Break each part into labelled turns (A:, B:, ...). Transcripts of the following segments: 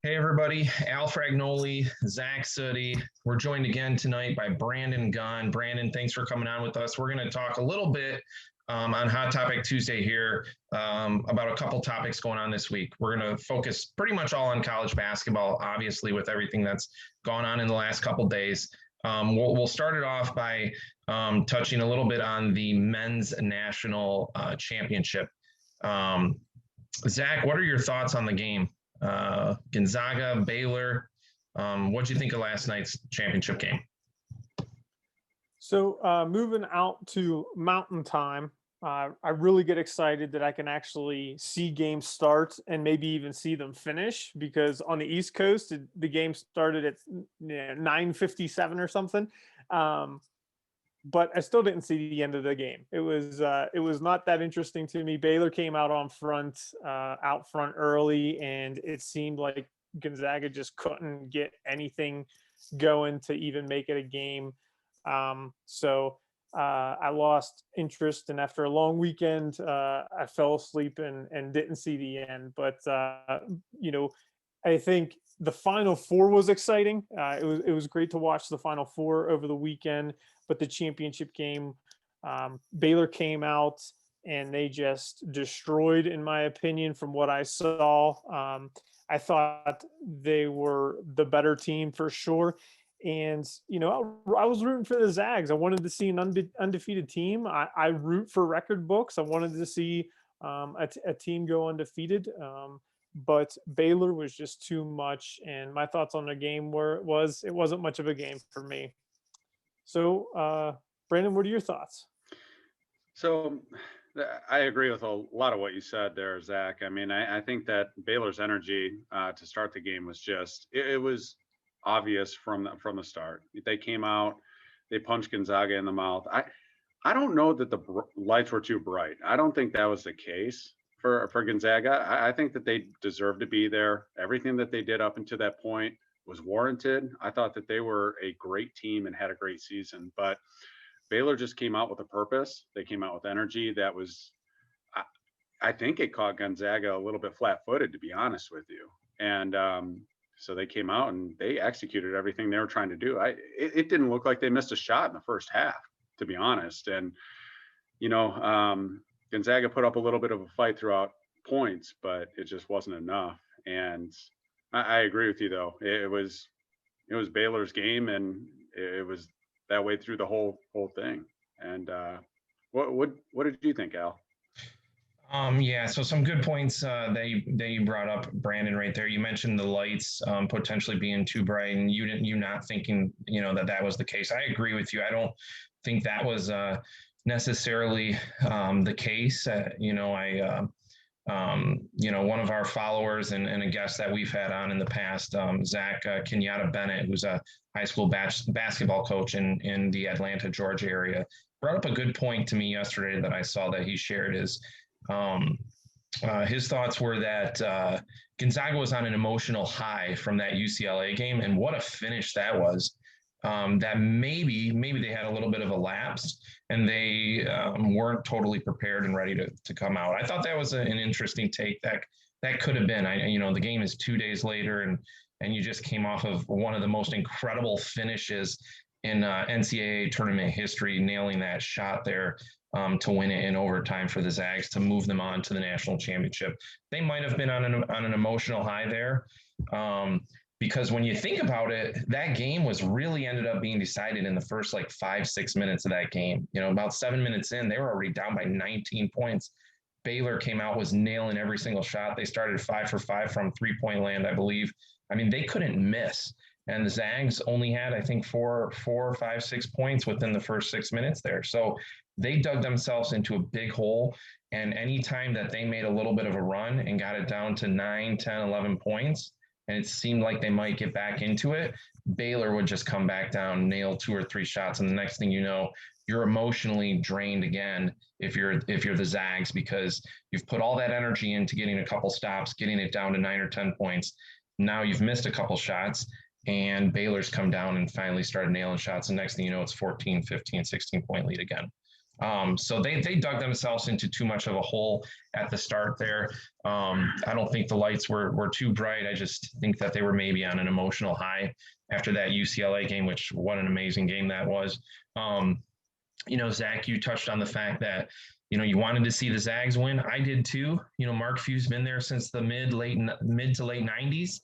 A: Hey everybody, Al Fragnoli, Zach Sooty. We're joined again tonight by Brandon Gunn. Brandon, thanks for coming on with us. We're going to talk a little bit on Hot Topic Tuesday here about a couple topics going on this week. We're going to focus pretty much all on college basketball, obviously, with everything that's gone on in the last couple days. We'll start it off by touching a little bit on the men's national championship. Zach, what are your thoughts on the game? Gonzaga, Baylor. What do you think of last night's championship game?
B: So moving out to Mountain Time, I really get excited that I can actually see games start and maybe even see them finish, because on the East Coast, the game started at 9:57 or something. But I still didn't see the end of the game. It was not that interesting to me. Baylor came out out front early, and it seemed like Gonzaga just couldn't get anything going to even make it a game. So I lost interest, and after a long weekend, I fell asleep and didn't see the end. But I think the Final Four was exciting. It was great to watch the Final Four over the weekend. But the championship game, Baylor came out and they just destroyed, in my opinion, from what I saw. I thought they were the better team for sure. And, I was rooting for the Zags. I wanted to see an undefeated team. I root for record books. I wanted to see a team go undefeated. But Baylor was just too much. And my thoughts on the game it wasn't much of a game for me. So, Brandon, what are your thoughts?
C: So I agree with a lot of what you said there, Zach. I mean, I think that Baylor's energy to start the game was it was obvious from the start. They came out, they punched Gonzaga in the mouth. I don't know that the lights were too bright. I don't think that was the case for Gonzaga. I think that they deserved to be there. Everything that they did up until that point was warranted. I thought that they were a great team and had a great season, but Baylor just came out with a purpose. They came out with energy that was, I think it caught Gonzaga a little bit flat-footed, to be honest with you. And so they came out and they executed everything they were trying to do. It didn't look like they missed a shot in the first half, to be honest. And, Gonzaga put up a little bit of a fight throughout points, but it just wasn't enough. And I agree with you, though. It was Baylor's game, and it was that way through the whole thing. And what did you think, Al?
A: Yeah, so some good points that you brought up, Brandon, right there. You mentioned the lights potentially being too bright, and you not thinking that was the case. I agree with you. I don't think that was necessarily the case. One of our followers and a guest that we've had on in the past, Zach Kenyatta Bennett, who's a high school basketball coach in the Atlanta, Georgia area, brought up a good point to me yesterday that I saw that he shared. His thoughts were that Gonzaga was on an emotional high from that UCLA game, and what a finish that was. That maybe they had a little bit of a lapse and they weren't totally prepared and ready to come out. I thought that was an interesting take. That could have been. The game is 2 days later, and you just came off of one of the most incredible finishes in NCAA tournament history, nailing that shot there to win it in overtime for the Zags to move them on to the national championship. They might have been on an emotional high there. Because when you think about it, that game was really ended up being decided in the first 5-6 minutes of that game. About 7 minutes in, they were already down by 19 points. Baylor came out, was nailing every single shot. They started 5 for 5 from three-point land, I believe. I mean, they couldn't miss. And the Zags only had, I think, 4, 5, 6 points within the first 6 minutes there. So they dug themselves into a big hole. And anytime that they made a little bit of a run and got it down to 9, 10, 11 points, and it seemed like they might get back into it, Baylor would just come back down, nail 2 or 3 shots, and the next thing you know, you're emotionally drained again if you're the Zags, because you've put all that energy into getting a couple stops, getting it down to 9 or 10 points. Now you've missed a couple shots, and Baylor's come down and finally started nailing shots, and next thing you know, it's 14, 15, 16-point lead again. So they dug themselves into too much of a hole at the start there. I don't think the lights were too bright. I just think that they were maybe on an emotional high after that UCLA game, which what an amazing game that was. Zach, you touched on the fact that, you wanted to see the Zags win. I did too. Mark Few's been there since the mid to late 90s.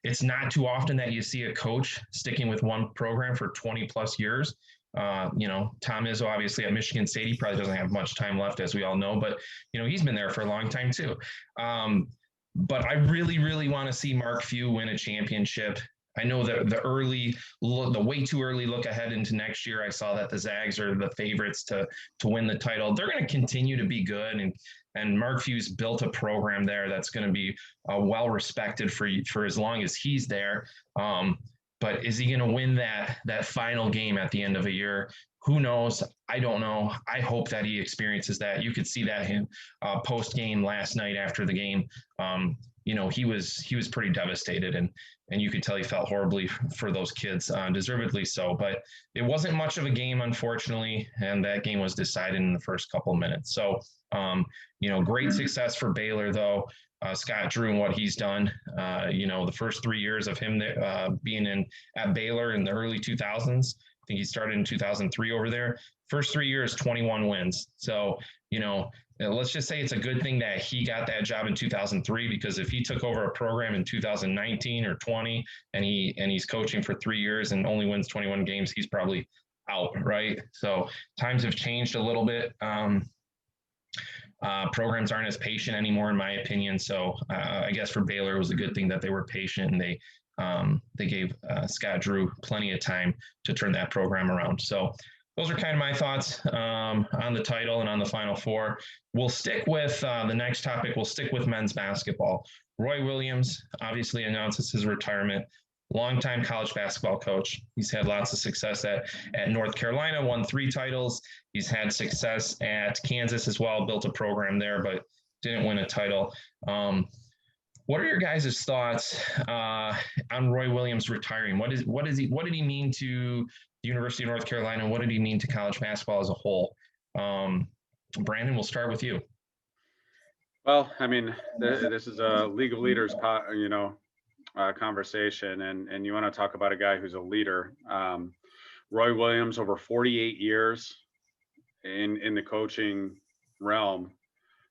A: It's not too often that you see a coach sticking with one program for 20 plus years. Tom Izzo, obviously at Michigan State, he probably doesn't have much time left, as we all know, but he's been there for a long time too. But I really, really want to see Mark Few win a championship. I know that the way too early look ahead into next year, I saw that the Zags are the favorites to win the title. They're going to continue to be good, and Mark Few's built a program there that's going to be well respected for as long as he's there. But is he going to win that final game at the end of a year? Who knows? I don't know. I hope that he experiences that. You could see that him post game last night after the game. He was pretty devastated, and you could tell he felt horribly for those kids, deservedly so. But it wasn't much of a game, unfortunately, and that game was decided in the first couple of minutes. So, great success for Baylor, though. Scott Drew and what he's done. The first 3 years of him being at Baylor in the early 2000s. I think he started in 2003 over there. First 3 years, 21 wins. So, let's just say it's a good thing that he got that job in 2003, because if he took over a program in 2019 or 20 and he's coaching for 3 years and only wins 21 games, he's probably out, right? So times have changed a little bit. Programs aren't as patient anymore, in my opinion. So I guess for Baylor, it was a good thing that they were patient, and they gave Scott Drew plenty of time to turn that program around. So those are kind of my thoughts on the title and on the Final Four. We'll stick with the next topic. We'll stick with men's basketball. Roy Williams obviously announces his retirement. Longtime college basketball coach. He's had lots of success at North Carolina, won 3 titles. He's had success at Kansas as well, built a program there, but didn't win a title. What are your guys' thoughts on Roy Williams retiring? What did he mean to the University of North Carolina? What did he mean to college basketball as a whole? Brandon, we'll start with you.
C: Well, I mean, this is a League of Leaders, conversation, and you want to talk about a guy who's a leader. Roy Williams, over 48 years in the coaching realm.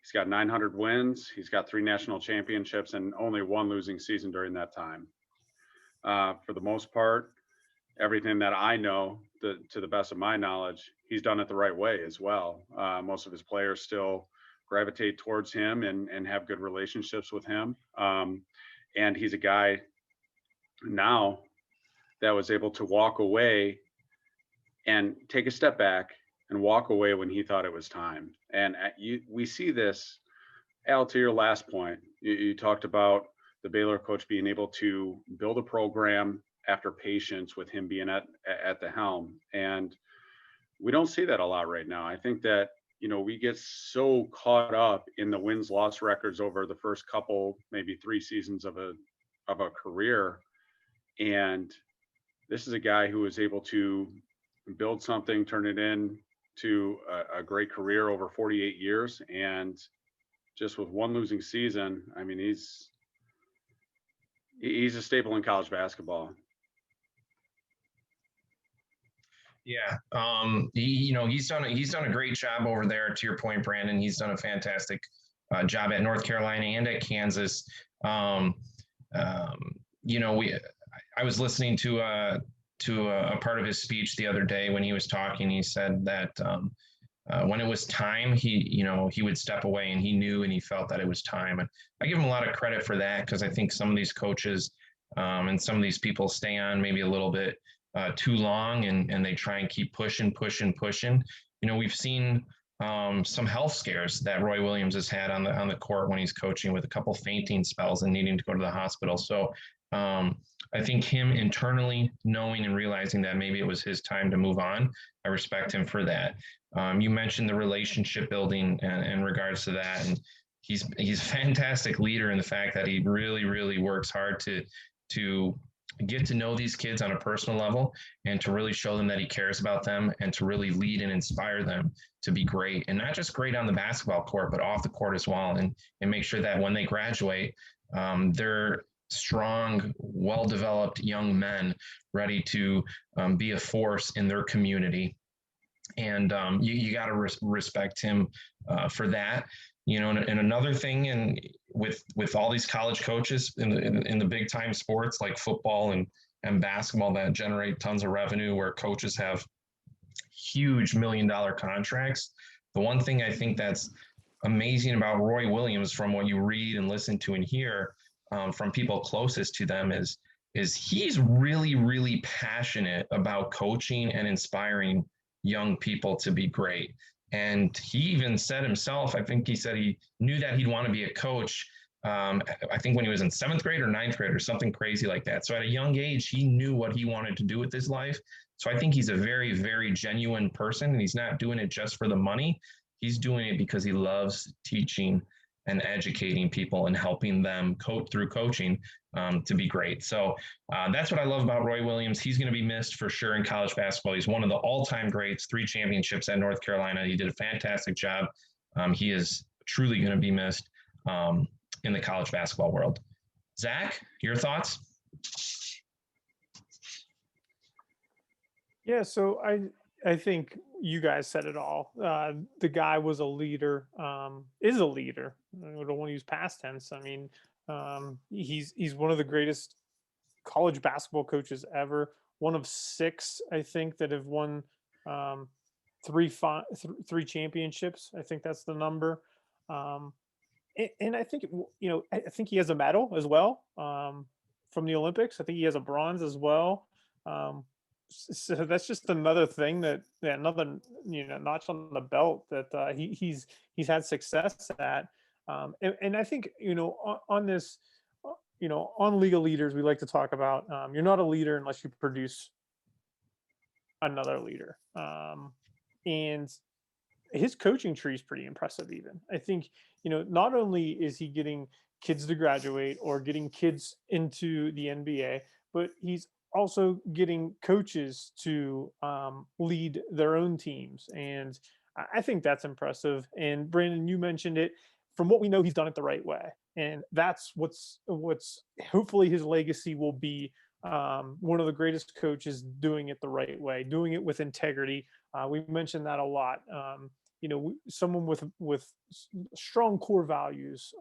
C: He's got 900 wins. He's got 3 national championships and only 1 losing season during that time. For the most part, everything that I know, to the best of my knowledge, he's done it the right way as well. Most of his players still gravitate towards him and have good relationships with him. And he's a guy now that was able to walk away and take a step back and walk away when he thought it was time. And we see this, Al, to your last point. You talked about the Baylor coach being able to build a program after patience with him being at the helm. And we don't see that a lot right now. I think that, we get so caught up in the wins-loss records over the first couple, maybe 3 seasons of a career. And this is a guy who was able to build something, turn it into a great career over 48 years. And just with 1 losing season, I mean, he's a staple in college basketball.
A: Yeah, he's done a great job over there. To your point, Brandon, he's done a fantastic job at North Carolina and at Kansas. I was listening to a part of his speech the other day when he was talking. He said that when it was time, he would step away, and he knew and he felt that it was time. And I give him a lot of credit for that, because I think some of these coaches and some of these people stay on maybe a little bit too long, and they try and keep pushing. We've seen some health scares that Roy Williams has had on the court when he's coaching, with a couple fainting spells and needing to go to the hospital. So I think him internally knowing and realizing that maybe it was his time to move on, I respect him for that. You mentioned the relationship building in regards to that, and he's a fantastic leader in the fact that he really, really works hard to get to know these kids on a personal level and to really show them that he cares about them and to really lead and inspire them to be great, and not just great on the basketball court, but off the court as well. And make sure that when they graduate, they're strong, well-developed young men ready to be a force in their community. And you got to respect him for that. And another thing, and with all these college coaches in the big time sports like football and basketball that generate tons of revenue, where coaches have huge $1 million contracts. The one thing I think that's amazing about Roy Williams, from what you read and listen to and hear from people closest to them, is he's really, really passionate about coaching and inspiring young people to be great. And he even said himself, I think he said he knew that he'd want to be a coach. I think when he was in 7th grade or 9th grade or something crazy like that. So at a young age, he knew what he wanted to do with his life. So I think he's a very, very genuine person, and he's not doing it just for the money. He's doing it because he loves teaching and educating people and helping them coach through coaching to be great. So that's what I love about Roy Williams. He's going to be missed for sure in college basketball. He's one of the all-time greats, 3 championships at North Carolina. He did a fantastic job. He is truly going to be missed in the college basketball world. Zach, your thoughts?
B: Yeah, so I think you guys said it all. The guy was a leader, is a leader. I don't want to use past tense. I mean, he's one of the greatest college basketball coaches ever. One of 6, I think, that have won 3 championships. I think that's the number. And I think, I think he has a medal as well from the Olympics. I think he has a bronze as well. So that's just another thing another notch on the belt that he's had success at. And I think on this, on legal leaders, we like to talk about you're not a leader unless you produce another leader. And his coaching tree is pretty impressive. Even I think not only is he getting kids to graduate or getting kids into the NBA, but he's also getting coaches to lead their own teams. And I think that's impressive. And Brandon, you mentioned it. From what we know, he's done it the right way. And that's what's hopefully his legacy will be one of the greatest coaches doing it the right way, doing it with integrity. We mentioned that a lot. Someone with strong core values.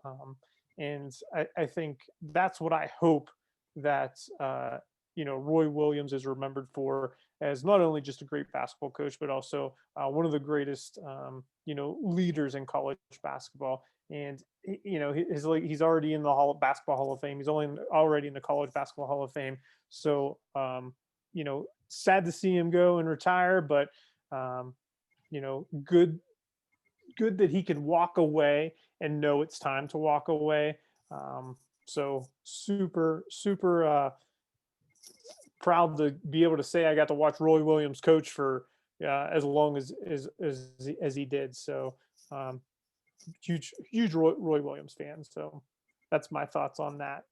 B: And I think that's what I hope that Roy Williams is remembered for, as not only just a great basketball coach, but also one of the greatest, leaders in college basketball. And he's already in the Basketball Hall of Fame. He's already in the College Basketball Hall of Fame. So sad to see him go and retire, but good that he can walk away and know it's time to walk away. So super proud to be able to say I got to watch Roy Williams coach for as long as he did. So huge Roy Williams fan. So that's my thoughts on that.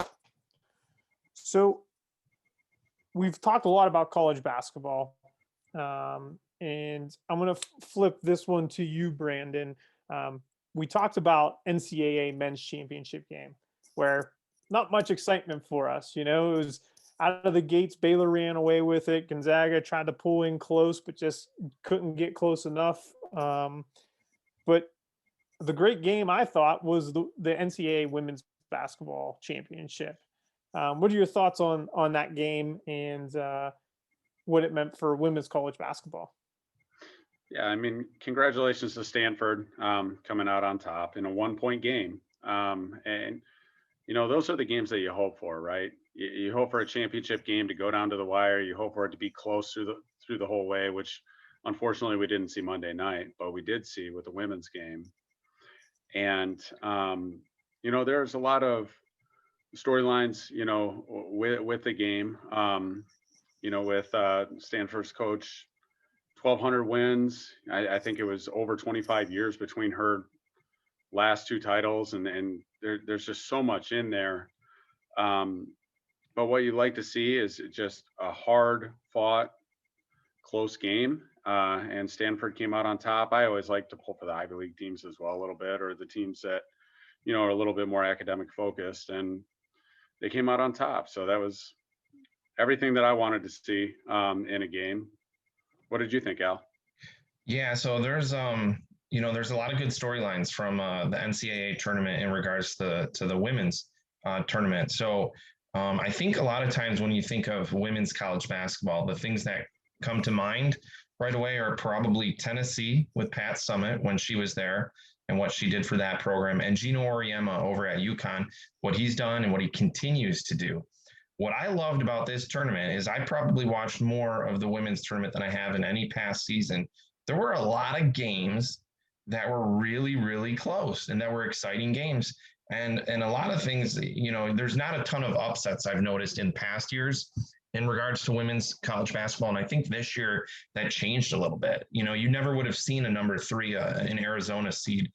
B: So we've talked a lot about college basketball, and I'm going to flip this one to you, Brandon. We talked about NCAA men's championship game, where not much excitement for us. It was out of the gates, Baylor ran away with it. Gonzaga tried to pull in close, but just couldn't get close enough. But the great game, I thought, was the NCAA women's basketball championship. What are your thoughts on that game and what it meant for women's college basketball?
C: Yeah, I mean, congratulations to Stanford coming out on top in a 1-point game. And those are the games that you hope for, right? You hope for a championship game to go down to the wire. You hope for it to be close through the whole way, which unfortunately we didn't see Monday night, but we did see with the women's game. And there's a lot of storylines, with the game. With Stanford's coach, 1,200 wins. I think it was over 25 years between her last 2 titles, and there's just so much in there. but what you like to see is just a hard fought, close game. And Stanford came out on top. I always like to pull for the Ivy League teams as well a little bit, or the teams that are a little bit more academic focused, and they came out on top. So that was everything that I wanted to see in a game. What did you think, Al?
A: Yeah, so there's a lot of good storylines from the NCAA tournament in regards to the women's tournament. So I think a lot of times when you think of women's college basketball, the things that come to mind right away are probably Tennessee with Pat Summitt when she was there and what she did for that program, and Gino Auriemma over at UConn, what he's done and what he continues to do. What I loved about this tournament is I probably watched more of the women's tournament than I have in any past season. There were a lot of games that were really, really close and that were exciting games. And a lot of things, there's not a ton of upsets I've noticed in past years in regards to women's college basketball. And I think this year that changed a little bit. You never would have seen a number 3 in Arizona seed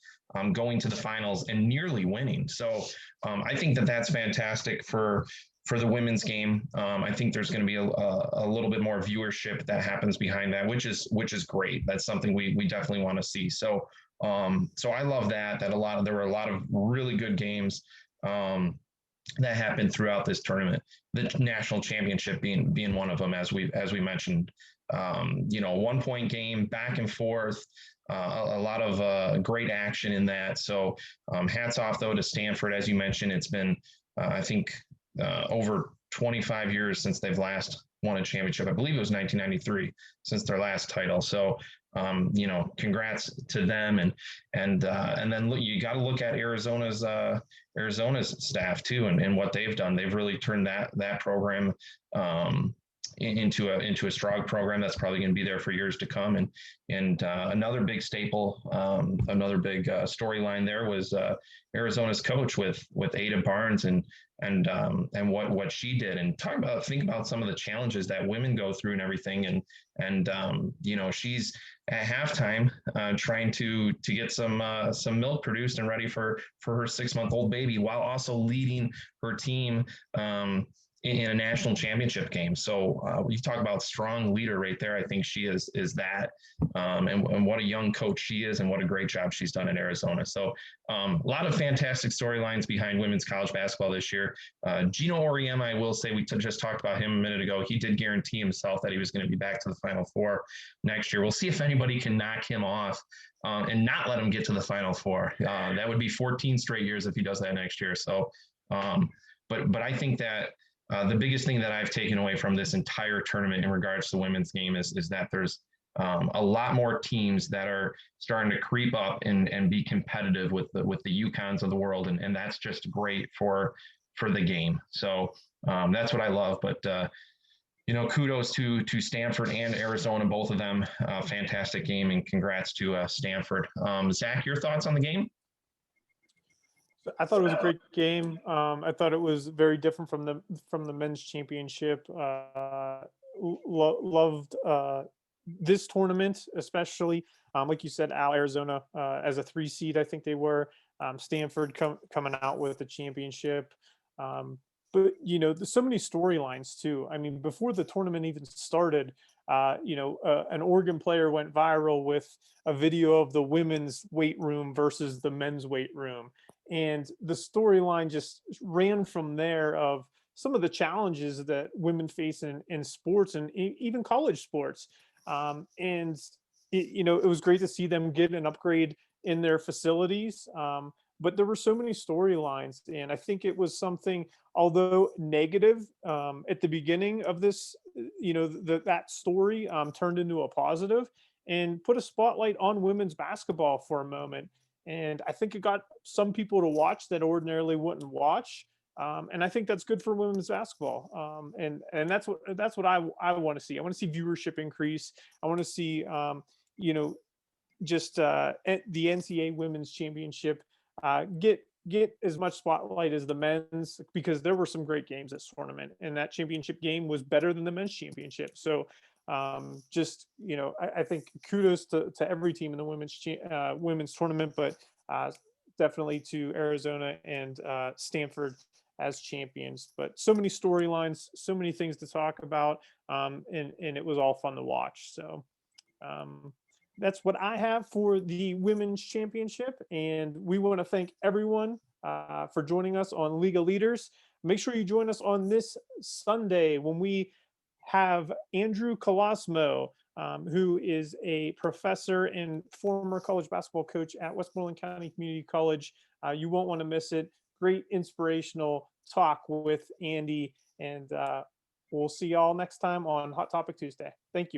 A: going to the finals and nearly winning. So I think that that's fantastic for the women's game. I think there's going to be a little bit more viewership that happens behind that, which is great. That's something we definitely want to see. So I love that there were a lot of really good games that happened throughout this tournament. The national championship being one of them, as we mentioned. 1-point game, back and forth. A lot of great action in that. So hats off though to Stanford, as you mentioned. It's been I think over 25 years since they've last won a championship. I believe it was 1993 since their last title. So, congrats to them. And then you got to look at Arizona's staff too, and what they've done. They've really turned that program into a strong program that's probably going to be there for years to come. And another big staple, another big storyline there was Arizona's coach with Ada Barnes and what she did, and think about some of the challenges that women go through and everything. And she's at halftime trying to get some milk produced and ready for her 6-month-old baby, while also leading her team in a national championship game. So you talk about strong leader right there. I think she is that, and what a young coach she is, and what a great job she's done in Arizona. So a lot of fantastic storylines behind women's college basketball this year. Gino Auriemma, I will say, we just talked about him a minute ago. He did guarantee himself that he was going to be back to the Final Four next year. We'll see if anybody can knock him off and not let him get to the Final Four. That would be 14 straight years if he does that next year. So, but I think that the biggest thing that I've taken away from this entire tournament in regards to the women's game is that there's a lot more teams that are starting to creep up and be competitive with the UConns of the world, and that's just great for the game. So that's what I love. But kudos to Stanford and Arizona, both of them. Fantastic game, and congrats to Stanford. Zach, your thoughts on the game?
B: I thought it was a great game. I thought it was very different from the men's championship. Loved this tournament, especially like you said, Al, Arizona as a 3 seed. I think they were. Stanford coming out with the championship. But there's so many storylines too. I mean, before the tournament even started, an Oregon player went viral with a video of the women's weight room versus the men's weight room. And the storyline just ran from there of some of the challenges that women face in sports and even college sports. And it was great to see them get an upgrade in their facilities. But there were so many storylines, and I think it was something, although negative at the beginning of this, that story turned into a positive and put a spotlight on women's basketball for a moment. And I think it got some people to watch that ordinarily wouldn't watch. And I think that's good for women's basketball. And that's what I want to see. I want to see viewership increase. I want to see, just the NCAA Women's Championship get as much spotlight as the men's, because there were some great games this tournament, and that championship game was better than the men's championship. So I think kudos to every team in the women's tournament, but definitely to Arizona and Stanford as champions. But so many storylines, so many things to talk about, and it was all fun to watch. So that's what I have for the women's championship, and we want to thank everyone for joining us on League of Leaders. Make sure you join us on this Sunday when we have Andrew Colosimo, who is a professor and former college basketball coach at Westmoreland County Community College. You won't want to miss it. Great inspirational talk with Andy, and we'll see y'all next time on Hot Topic Tuesday. Thank you.